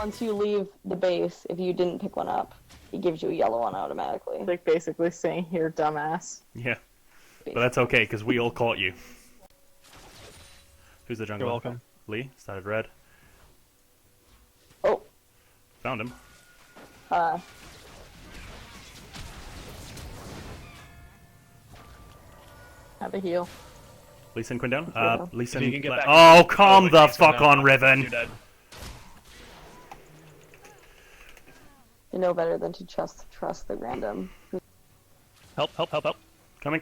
once you leave the base, if you didn't pick one up, he gives you a yellow one automatically. Like basically saying you're dumbass. Yeah. But that's okay, because we all caught you. Who's the jungler? You're welcome. Lee, started red. Oh. Found him. Have a heal. Lee Sin Quinn down. Lee Sin. If you can get back- Oh, calm the thanks for fuck now. on, Riven. You're dead. You know better than to trust the random. Help, help, help, help. Coming.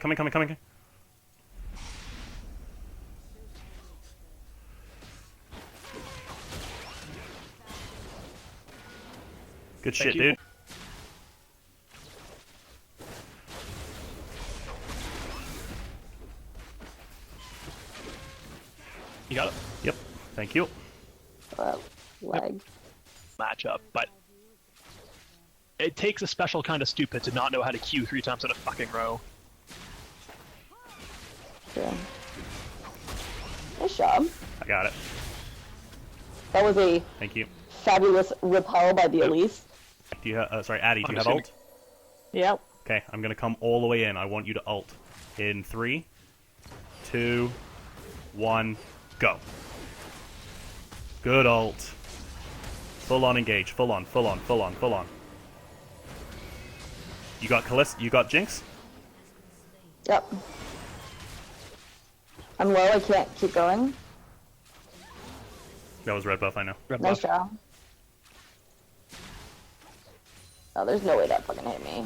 Good shit, you. dude. You got it. Yep. Thank you. Leg. Matchup, but it takes a special kind of stupid to not know how to Q 3 times in a fucking row. Yeah. Nice job. I got it. That was a Thank you. fabulous repel by the Elise. Do you have, sorry, Addy, do you have Understanding. ult? Yep. Okay, I'm gonna come all the way in. I want you to ult. In 3, 2, 1, go. Good ult. Full on engage. Full on. You got Callisto? You got Jinx? Yep. I'm low, I can't keep going. That was red buff, I know. Red Nice buff. job. Oh, there's no way that fucking hit me.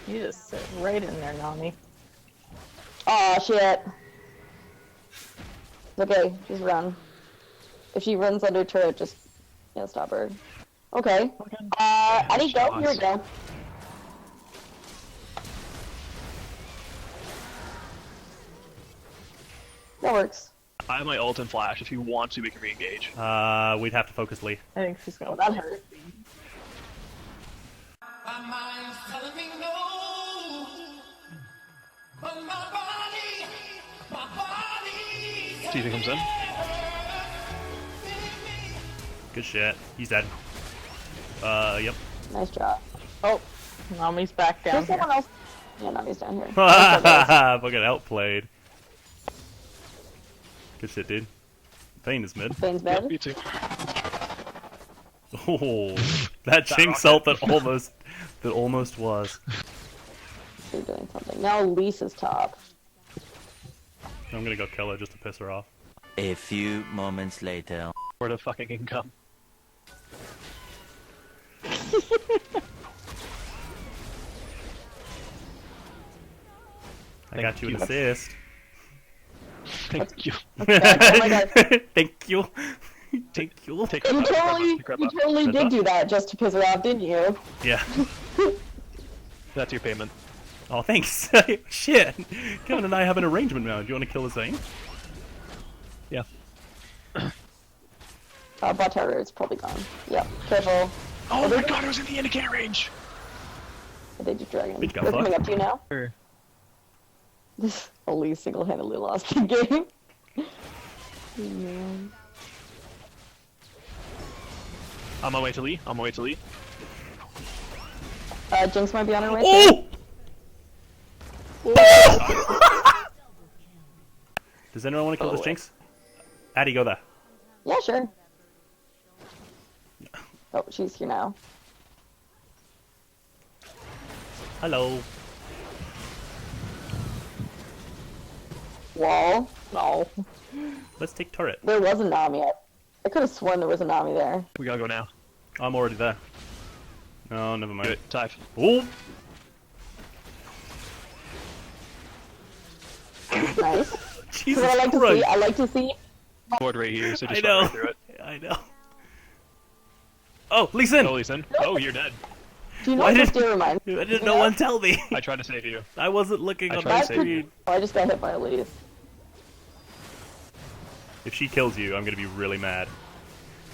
You just sit right in there, Nami. Aw, shit. Okay, just run. If she runs under turret, just stop her. Okay. I need go. Here we go. That works. I have my ult and flash. If you want to, we can re-engage. We'd have to focus Lee. I think she's Oh, gonna. that hurt. My mind's telling me no, but my body. See if he comes in. Good shit. He's dead. Yep. Nice job. Oh, Nami's back down There's here. someone else. Yeah, no, he's down here. Fucking outplayed. Good shit, dude. Vayne is mid. Bane's Yep, bed. you too. Oh, that Jinx ult that almost was. They're doing something. Now Elise is top. I'm gonna go kill her just to piss her off. A few moments later. Where the fucking income? I got you an you. assist. Thank you. Oh my god. Thank you. Thank you. Take You red buff, totally, take red you buff, totally red did buff. do that just to piss her off, didn't you? Yeah. That's your payment. Oh, thanks. Shit. Kevin and I have an arrangement now. Do you want to kill the Zane? Yeah. Bot tower is probably gone. Yep, careful. Oh my god, it was in the indicator range! They just dragon. Bitch got They're coming fucked. up to you now. Sure. This Elise single-handedly lost the game. Man. On my way to Lee. On my way to Lee. Jinx might be on her way. Oh! Does anyone want to kill this Jinx? Addy, go there. Yeah, sure. Oh, she's here now. Hello. Wall. No. Let's take turret. There was a Nami. I could have sworn there was a Nami there. We gotta go now. I'm already there. Oh, never Do mind. it. Dive. Oh! Nice. Jesus What I like to see, Christ. I like to see. Board right here, so I just know. run right through it. I know. Oh, Lee Sin! Oh, Lee's in. Oh, you're dead. Do you know Why what this did- do remind? I didn't know one tell me. I tried to save you. I wasn't looking I on tried my to save you. screen. Oh, I just got hit by Elise. If she kills you, I'm gonna be really mad.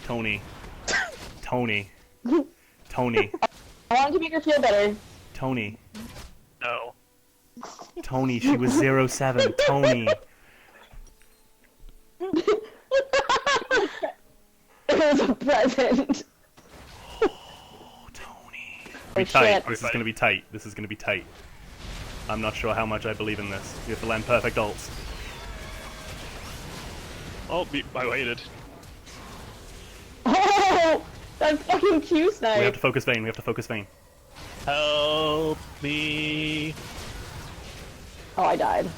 Tony. Tony. Tony. I wanted to make her feel better. Tony. No. Tony, she was 07. Tony. doesn't. Tony. Oh, Be tight. shit. This is gonna be tight. This is gonna be tight. I'm not sure how much I believe in this. We have to land perfect ults. Oh, I waited. Oh, that fucking Q snipe. We have to focus Vayne. We have to focus Vayne. Help me. Oh, I died.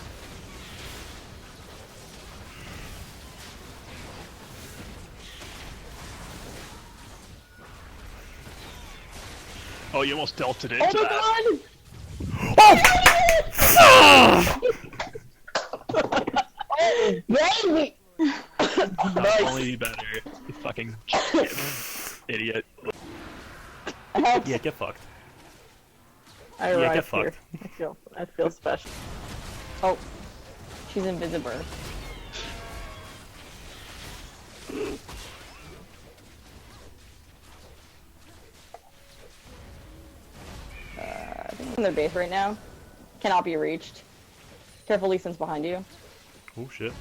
Oh, you almost delted into Oh that. my god! Baby! Not only better. You fucking idiot. Yeah, get fucked. I Yeah, arrived get here. fucked. I feel special. Oh, she's invisible. I think in their base right now. Cannot be reached. Careful, Lee Sin's behind you. Oh shit.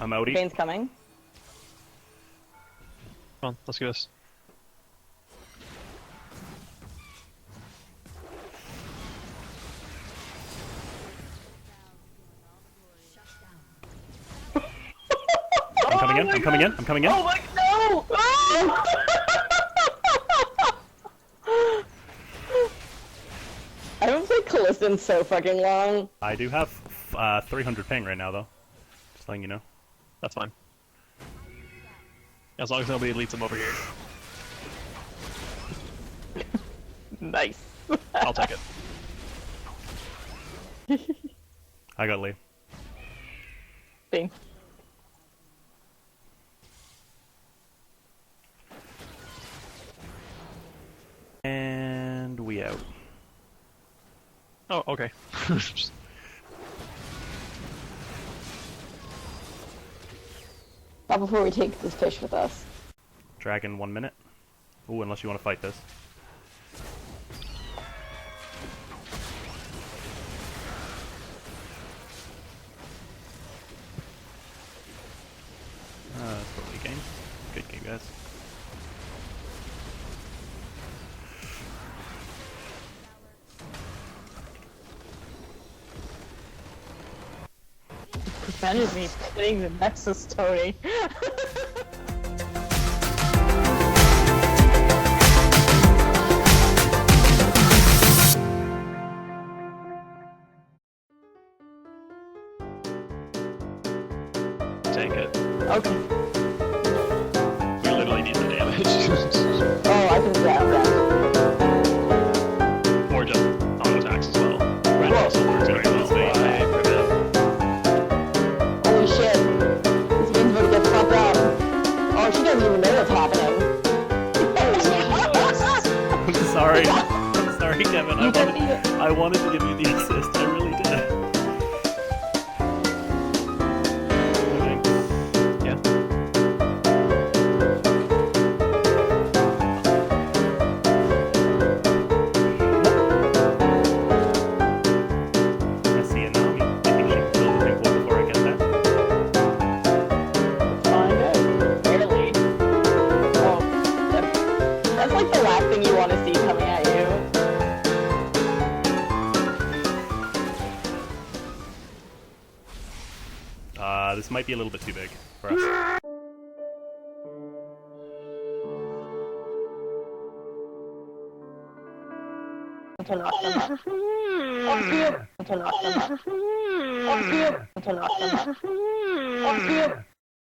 I'm outie. Bane's coming. Come on, let's do this. I'm coming in. I'm coming in. I'm coming in. Oh my no! I haven't played Callista in so fucking long. I do have 300 ping right now, though. Just letting you know. That's fine. As long as nobody leads them over here. Nice. I'll take it. I got Lee. Bing. And we out. Oh, okay. Just- Not before we take this fish with us. Dragon 1 minute. Ooh, unless you want to fight this. Totally game. Good game, guys. Prevented me hitting the Nexus, Tony. Take it. Okay. We literally need the damage. Oh, I can grab that. Or just auto attacks as well. Red also works very well. Holy shit. This game's about to get fucked up. Oh, she doesn't even know what's happening. I'm sorry. I'm sorry, Kevin. I wanted to give you the assist. I really did. Okay. Yeah. I see it now. I think she can kill the pink one before I get there. Find out. Barely. Oh, that's like the last thing you want to see coming at you. This might be a little bit too big for us. Turn off the map. Turn off the map. Turn off the map.